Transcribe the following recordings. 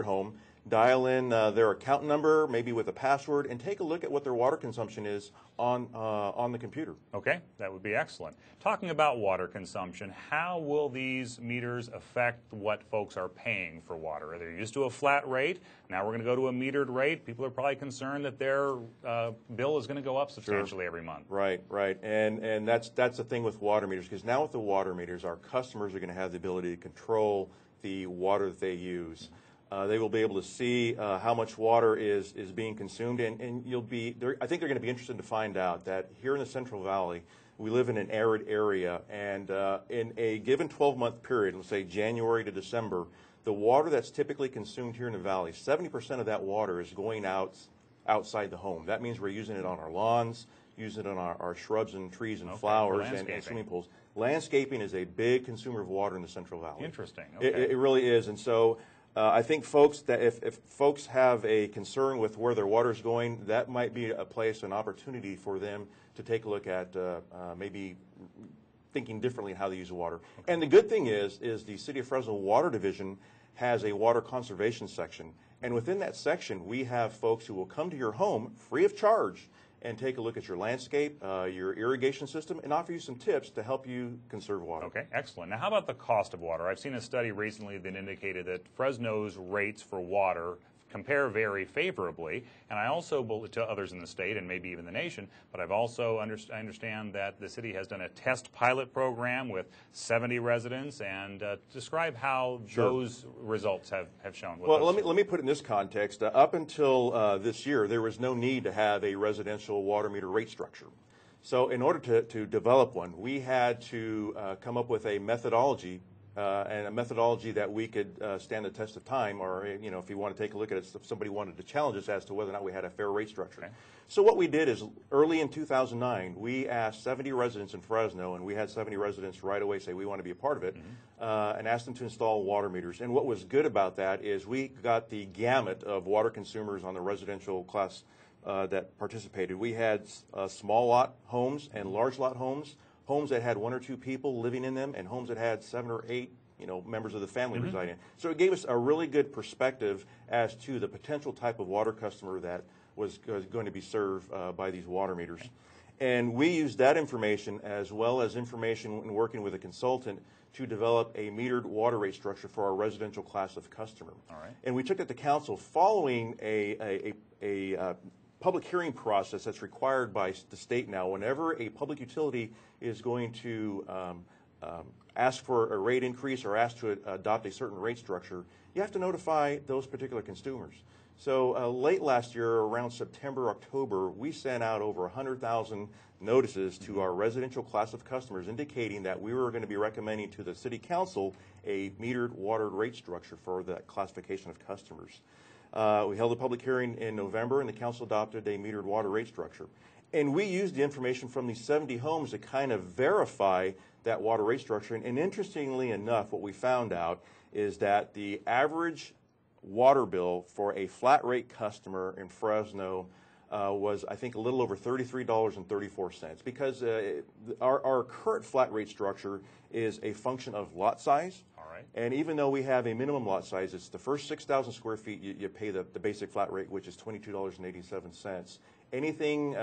home, dial in their account number, maybe with a password, and take a look at what their water consumption is on the computer. Okay, that would be excellent. Talking about water consumption, how will these meters affect what folks are paying for water? They're used to a flat rate. Now we're going to go to a metered rate. People are probably concerned that their bill is going to go up substantially every month. Right. And that's the thing with water meters, because now with the water meters, our customers are going to have the ability to control the water that they use. They will be able to see how much water is being consumed, and I think they're going to be interested to find out that here in the Central Valley, we live in an arid area, and in a given 12-month period, let's say January to December, the water that's typically consumed here in the valley, 70% of that water is going outside the home. That means we're using it on our lawns, using it on our shrubs and trees and flowers and swimming pools. Landscaping is a big consumer of water in the Central Valley. Interesting. Okay. It really is, and so I think folks that if folks have a concern with where their water is going, that might be a place, an opportunity for them to take a look at maybe thinking differently how they use water. Okay. And the good thing is the City of Fresno Water Division has a water conservation section, and within that section we have folks who will come to your home free of charge and take a look at your landscape, your irrigation system, and offer you some tips to help you conserve water. Okay, excellent. Now, how about the cost of water? I've seen a study recently that indicated that Fresno's rates for water compare very favorably, and I also, to others in the state and maybe even the nation, but I understand that the city has done a test pilot program with 70 residents, and describe how those results have shown. Well, let me put it in this context. Up until this year, there was no need to have a residential water meter rate structure. So in order to develop one, we had to come up with a methodology and a methodology that we could stand the test of time, or if you want to take a look at it, if somebody wanted to challenge us as to whether or not we had a fair rate structure. Okay. So what we did is early in 2009, we asked 70 residents in Fresno, and we had 70 residents right away say we want to be a part of it, and asked them to install water meters. And what was good about that is we got the gamut of water consumers on the residential class that participated. We had small lot homes and large lot homes, homes that had 1 or 2 people living in them, and homes that had 7 or 8 members of the family residing. So it gave us a really good perspective as to the potential type of water customer that was going to be served by these water meters. And we used that information as well as information in working with a consultant to develop a metered water rate structure for our residential class of customer. All right. And we took it to council following a public hearing process that's required by the state now. Whenever a public utility is going to ask for a rate increase or ask to adopt a certain rate structure, you have to notify those particular consumers. So late last year, around September, October, we sent out over 100,000 notices to our residential class of customers indicating that we were going to be recommending to the City Council a metered water rate structure for that classification of customers. We held a public hearing in November, and the council adopted a metered water rate structure. And we used the information from these 70 homes to kind of verify that water rate structure. And interestingly enough, what we found out is that the average water bill for a flat rate customer in Fresno was, I think, a little over $33.34, because our current flat rate structure is a function of lot size. Right. And even though we have a minimum lot size, it's the first 6,000 square feet, you pay the basic flat rate, which is $22.87. Anything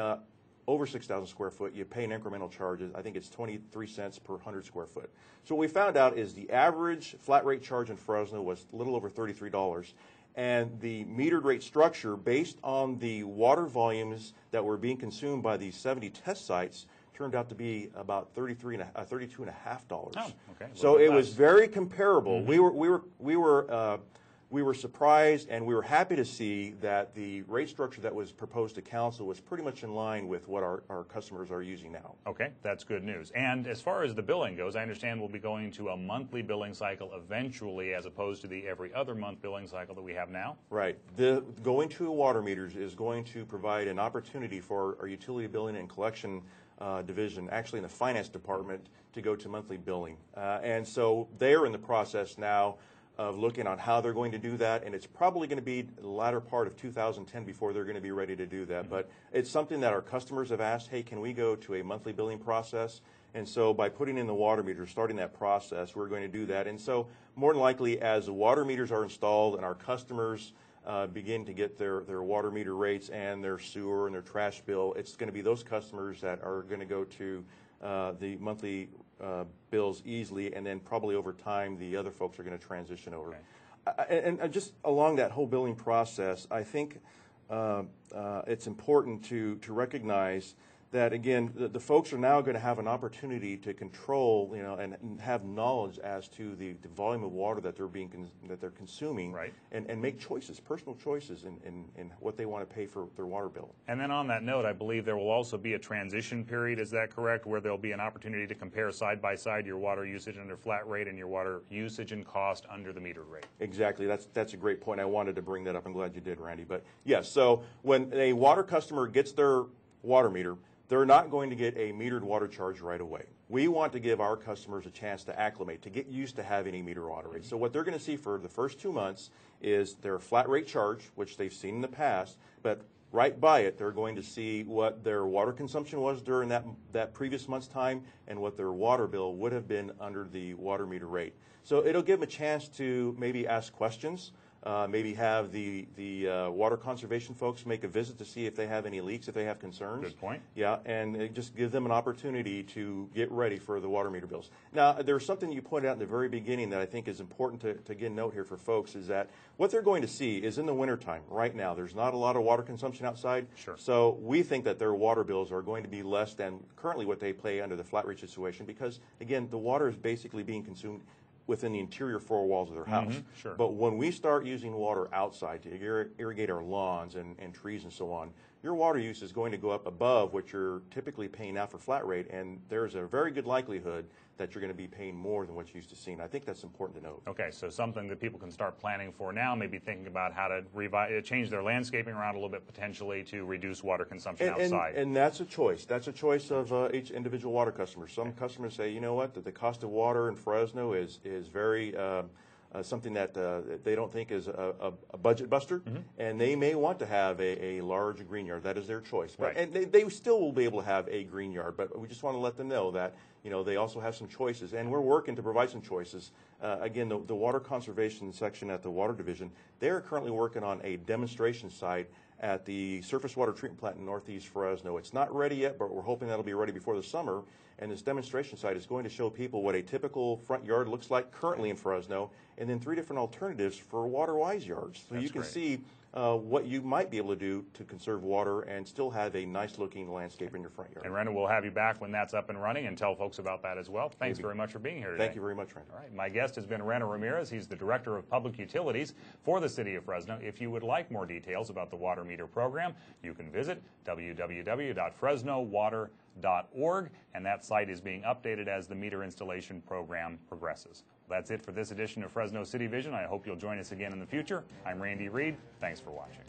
over 6,000 square foot, you pay an incremental charge. I think it's 23 cents per 100 square foot. So what we found out is the average flat rate charge in Fresno was a little over $33. And the metered rate structure, based on the water volumes that were being consumed by these 70 test sites, turned out to be about $32.50. Oh, okay. So it was very comparable. We were surprised, and we were happy to see that the rate structure that was proposed to council was pretty much in line with what our customers are using now. Okay, that's good news. And as far as the billing goes, I understand we'll be going to a monthly billing cycle eventually, as opposed to the every other month billing cycle that we have now? Right. Going to water meters is going to provide an opportunity for our utility billing and collection division, actually in the finance department, to go to monthly billing. And so they're in the process now of looking on how they're going to do that, and it's probably going to be the latter part of 2010 before they're going to be ready to do that. But it's something that our customers have asked, hey, can we go to a monthly billing process? And so by putting in the water meter, starting that process, we're going to do that. And so more than likely, as the water meters are installed and our customers begin to get their water meter rates and their sewer and their trash bill, it's going to be those customers that are going to go to the monthly bills easily, and then probably over time the other folks are going to transition over. Okay. And just along that whole billing process, I think it's important to recognize that, again, the folks are now going to have an opportunity to control, and have knowledge as to the volume of water that they're consuming, right, and make choices, personal choices in what they want to pay for their water bill. And then on that note, I believe there will also be a transition period, is that correct, where there'll be an opportunity to compare side by side your water usage under flat rate and your water usage and cost under the metered rate? Exactly. That's a great point. I wanted to bring that up. I'm glad you did, Randy. But yes, so when a water customer gets their water meter, they're not going to get a metered water charge right away. We want to give our customers a chance to acclimate, to get used to having a metered water rate. So what they're going to see for the first 2 months is their flat rate charge, which they've seen in the past, but right by it, they're going to see what their water consumption was during that previous month's time and what their water bill would have been under the water meter rate. So it'll give them a chance to maybe ask questions, maybe have the water conservation folks make a visit to see if they have any leaks, if they have concerns. Good point. Yeah, and it just give them an opportunity to get ready for the water meter bills. Now, there's something you pointed out in the very beginning that I think is important to get a note here for folks, is that what they're going to see is in the wintertime, right now, there's not a lot of water consumption outside. Sure. So we think that their water bills are going to be less than currently what they pay under the flat rate situation because, again, the water is basically being consumed within the interior four walls of their house. Sure. But when we start using water outside to irrigate our lawns and trees and so on, your water use is going to go up above what you're typically paying now for flat rate, and there's a very good likelihood that you're going to be paying more than what you're used to seeing. I think that's important to note. Okay, so something that people can start planning for now, maybe thinking about how to change their landscaping around a little bit potentially to reduce water consumption outside. And that's a choice. That's a choice of each individual water customer. Some customers say, you know what, that the cost of water in Fresno is very something that they don't think is a budget buster, and they may want to have a large green yard. That is their choice. But, and they still will be able to have a green yard, but we just want to let them know that they also have some choices, and we're working to provide some choices. Again, the water conservation section at the Water Division, they're currently working on a demonstration site at the surface water treatment plant in Northeast Fresno. It's not ready yet, but we're hoping that'll be ready before the summer. And this demonstration site is going to show people what a typical front yard looks like currently in Fresno, and then 3 different alternatives for water-wise yards. So you can see what you might be able to do to conserve water and still have a nice-looking landscape in your front yard. And Rene, we'll have you back when that's up and running and tell folks about that as well. Thanks very much for being here today. Thank you very much, Randy. All right, my guest has been Rene Ramirez. He's the Director of Public Utilities for the City of Fresno. If you would like more details about the water meter program, you can visit www.fresnowater.org, and that site is being updated as the meter installation program progresses. That's it for this edition of Fresno City Vision. I hope you'll join us again in the future. I'm Randy Reed. Thanks for watching.